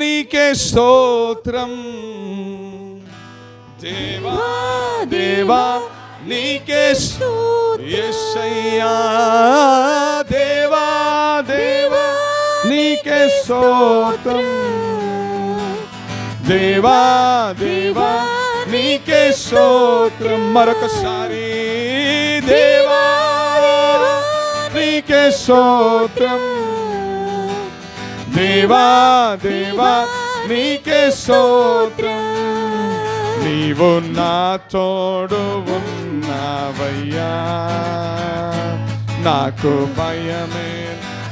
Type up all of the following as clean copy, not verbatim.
నీకే స్తోత్రం, దేవా దేవా నీకే యేసయ్యా, దేవా దేవా నీకే స్తోత్రం, దేవా దేవా నీకే స్తోత్రం. మరొకసారి దేవా నీకే స్తోత్రం, దేవా దేవా నీకే స్తోత్రం. నీవు నా తోడు ఉన్నావయ్యా, నాకు భయమే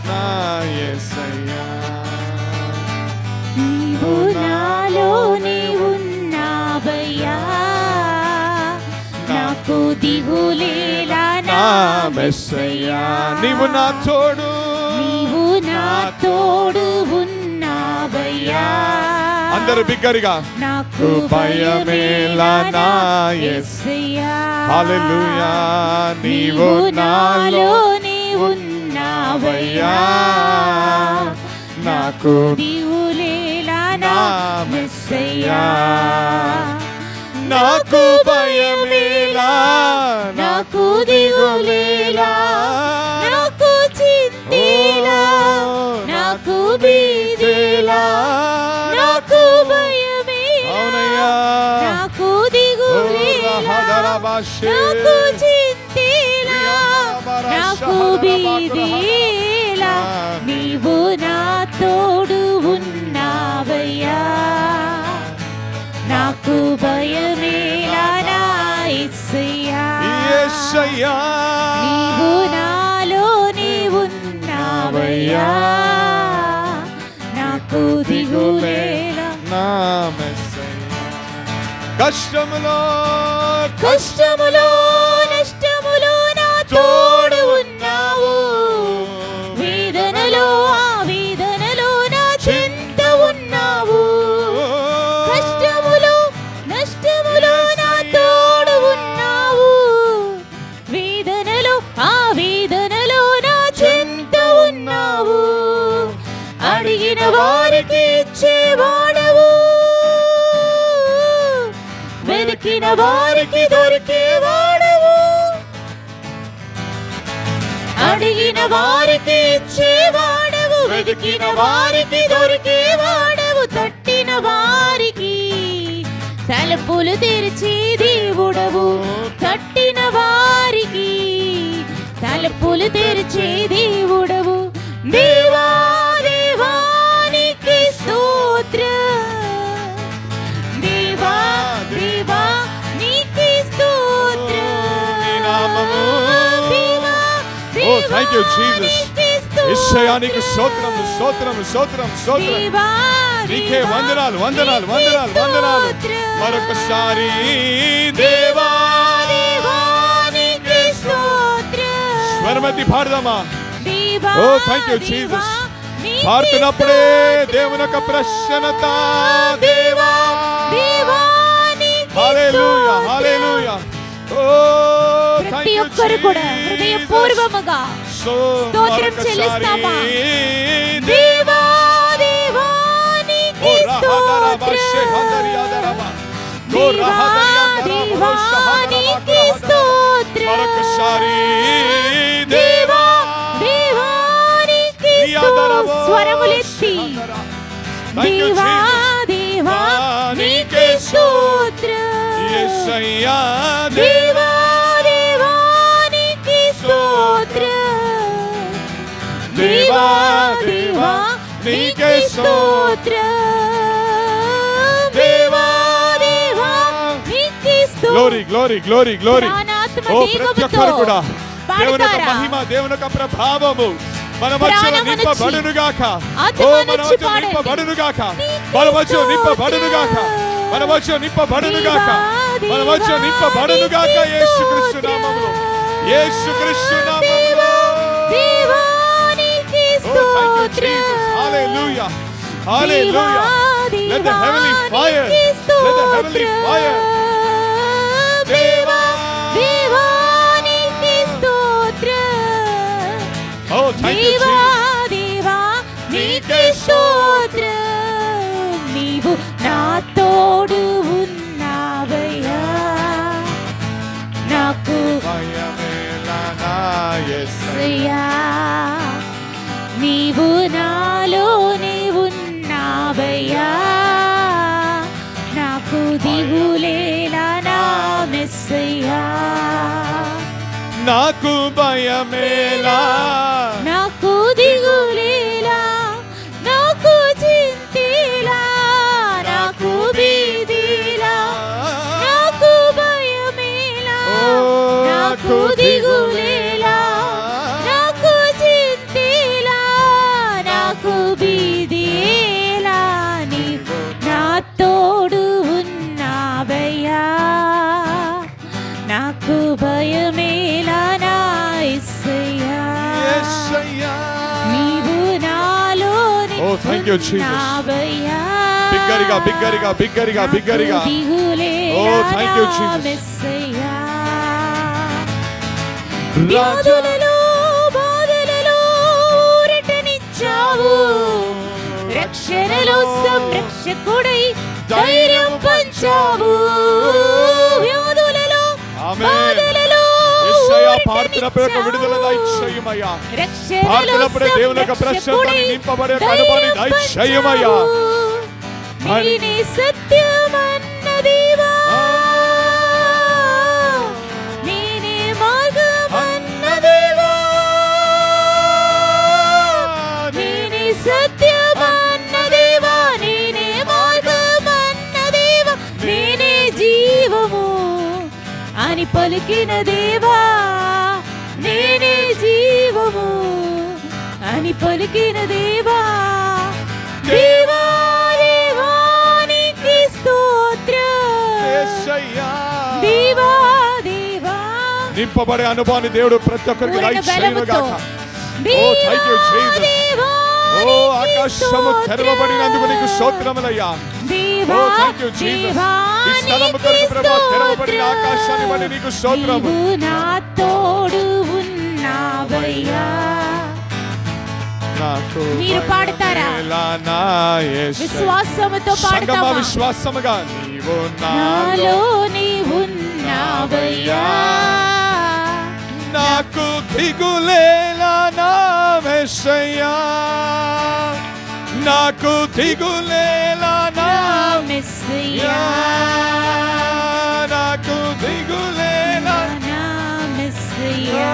నా యేసయ్యా. నీవు నాలోనే ఉన్నావయ్యా, నాకు దిగులేలా నా మెస్సయ్యా. నీవు నా తోడు, నీవు నా తోడు ఉన్నావయ్యా, అందరూ బిగ్గరగా నాకు భయమేలా నా యేసయ్యా. హల్లెలూయా. నీవు నాలోనే ఉన్నావయ్యా, నాకు దిగులేలా నా మెస్సయ్యా. నాకు భయమేలా, నాకు దిగులేలా, నాకు చింతేలా, నాకు భీతిలా, నాకు భయమేలా, నాకు దిగులేలా, నాకు చింతేలా, నాకు భీతిలా. నీవు నా తోడు ఉన్నావయ్యా, నాకు భయమేలా నా యేసయ్యా. యేసయ్యా. నీవు నాలోనే ఉన్నావయ్యా, నాకు దిగులేలా నా మెస్సయ్యా. కష్టములో కష్టములో నష్టములో నా తోడు ఉన్నావు, వేదనలో ఆ వేదనలో నా చెంత ఉన్నావు. కష్టములో నష్టములో నా తోడు ఉన్నావు, వేదనలో ఆ వేదనలో నా చెంత ఉన్నావు. అడిగిన వారికి ఇచ్చేవాడవు, వెతికిన వారికి దొరికేవాడవు. అడిగిన వారికి ఇచ్చేవాడవు, వెతికిన వారికి దొరికేవాడవు. తట్టిన వారికి తలుపులు తెరిచి దేవుడవు, తట్టిన వారికి తలుపులు తెరిచి దేవుడవు. దేవా దేవా నీకే స్తోత్రం, దేవా దేవా నీకే స్తోత్రం. Oh, thank you, Jesus. యేసయ్యా నీకు స్తోత్రం, స్తోత్రం, స్తోత్రం, స్తోత్రం. నీకే వందనాలు, వందనాలు, వందనాలు, వందనాలు. మరొకసారి దేవా నీకే స్తోత్రం. స్వరమెత్తి పాడదామా? ఓ థ్యాంక్ యూ జీసస్. పాడుతున్నప్పుడే దేవుని యొక్క ప్రసన్నత, దేవా హల్లెలూయా, హల్లెలూయా. ప్రతి ఒక్కరు కూడా హృదయపూర్వముగా స్తోత్రం చెల్లిస్తామా? దేవా దేవా నీకే స్తోత్రం, దేవా నీకే స్తోత్రం. మరొకసారి దేవా దేవా నీకే స్తోత్రం. స్వరములెత్తి దేవా దేవా నీకే స్తోత్రం. యేసయ్యా దేవా దేవా నీకే స్తోత్రం, దేవా దేవా నీకే స్తోత్రం, దేవా దేవా నీకే స్తోత్రం. Glory glory glory glory. ఓ ప్రతి ఒక్కరు కూడా దేవుని యొక్క పాడతారా? మహిమ, దేవుని యొక్క ప్రభావము మన మధ్యలో నింపబడునుగాక. ఓ మన మధ్య నింపబడునుగాక, మన మధ్య నింపబడునుగాక, మన మధ్య నింపబడునుగాక, మన మధ్య నింపబడునుగాక. యేసుక్రీస్తు నామములో, యేసుక్రీస్తు నామములో. దేవా నీకే స్తోత్రం. Hallelujah, hallelujah. Let the heavenly fire, let the heavenly fire. దేవా దేవా నీకే స్తోత్రం. Oh, thank you, Jesus. దేవా నీకే స్తోత్రం. యేసయ్యా నీవు నాలోనే ఉన్నావయ్యా నాకు దిగులేలా నా మెస్సయ్యా నాకు భయమేలా నాకు దిగులేలా నాకు చింతేలా నాకు భీతిలా నాకు భయమేలా నాకు దిగులేలా నాకు చింతేలా నాకు భీతిలా నీవు నా తోడు ఉన్నావయ్యా నాకు భయమేలా నా యేసయ్యా నీవు నాలోనే ఉన్నావయ్యా బిగ్గరగా బిగ్గరగా బిగ్గరగా బిగ్గరగా థాంక్ యూ జీసస్ మెస్సయ్యా వ్యాధులలో బాధలలో ఊరటనిచ్చావు రక్షణలో సంరక్షకుడై ధైర్యం పంచావు వ్యాధులలో బాధలలో పాడుతున్నప్పుడు విడుదల దయచేయమయ్యా పాడుతున్నప్పుడు దేవుని యొక్క ప్రసన్నతని నింపబడే అనుభవాన్ని దయచేయమయ్యా నీనే సత్యమన్న దేవా నీనే మార్గమన్న దేవా నీనే సత్యమన్న దేవా నీనే మార్గమన్న దేవా నీనే జీవము అని పలికిన దేవా నేనే జీవము అని పలికిన దేవా దేవా దేవానికి స్తోత్రం దేవా దేవా నింపబడే అనుభవాన్ని దేవుడు ప్రతి ఒక్కరికి దయచేయుగాక ఓ థాంక్ యూ జీసస్ ఓ ఆకాశము తెరవబడినందుకు నీకు స్తోత్రములయ్యా ఓ థాంక్ యూ జీసస్ ఈ స్థలము కొరకు ప్రభువా తెరవబడిన ఆకాశాన్ని బట్టి నీకు స్తోత్రము నా తోడు ఉన్నావయ్యా మీరు పాడతారా విశ్వాసముతో పాడతామా విశ్వాసముగా నీవు నాలో నీవు ఉన్నావయ్యా నాకు దిగులేలా నా మెస్సయ్యా నాకు దిగులేలా నా మెస్సయ్యా నాకు దిగులేలా నా మెస్సయ్యా